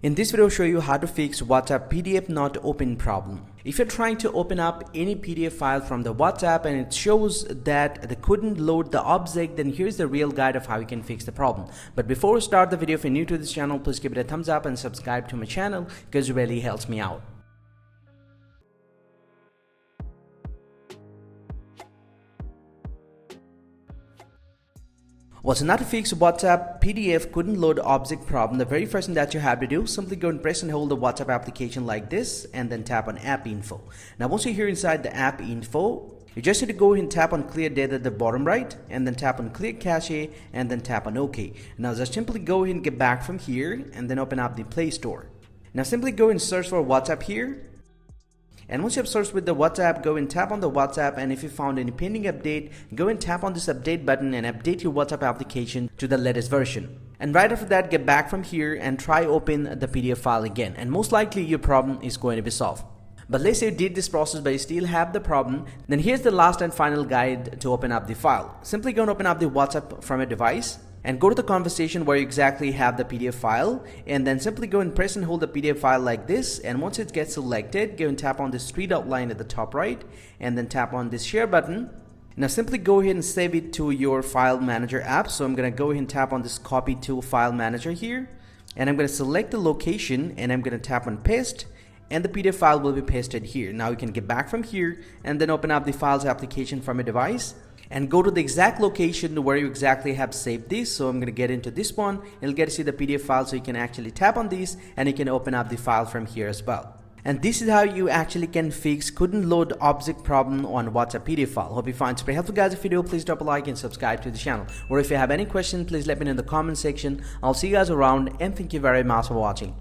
In this video, I'll show you how to fix WhatsApp PDF not open problem. If you're trying to open up any PDF file from the WhatsApp and it shows that they couldn't load the object, then here's the real guide of how you can fix the problem. But before we start the video, if you're new to this channel, please give it a thumbs up and subscribe to my channel because it really helps me out. Well, so now to fix WhatsApp PDF couldn't load object problem, the very first thing that you have to do, simply go and press and hold the WhatsApp application like this and then tap on app info. Now once you're here inside the app info, you just need to go ahead and tap on clear data at the bottom right and then tap on clear cache and then tap on OK. Now just simply go ahead and get back from here and then open up the Play Store. Now simply go and search for WhatsApp here. And once you have searched with the WhatsApp, go and tap on the WhatsApp, and if you found any pending update, go and tap on this update button and update your WhatsApp application to the latest version. And right after that, get back from here and try open the PDF file again, and most likely your problem is going to be solved. But let's say you did this process but you still have the problem, then here's the last and final guide to open up the file. Simply go and open up the WhatsApp from a device and go to the conversation where you exactly have the PDF file, and then simply go and press and hold the PDF file like this, and once it gets selected, go and tap on this three dot line at the top right and then tap on this share button. Now simply go ahead and save it to your file manager app. So I'm going to go ahead and tap on this copy to file manager here, and I'm going to select the location and I'm going to tap on paste, and the PDF file will be pasted here. Now you can get back from here and then open up the files application from a device and go to the exact location where you exactly have saved this. So I'm going to get into this one. You'll get to see the PDF file, so you can actually tap on this and you can open up the file from here as well. And this is how you actually can fix couldn't load object problem on WhatsApp PDF file. Hope you find it super helpful, guys. If you do, please drop a like and subscribe to the channel. Or if you have any questions, please let me know in the comment section. I'll see you guys around, and thank you very much for watching.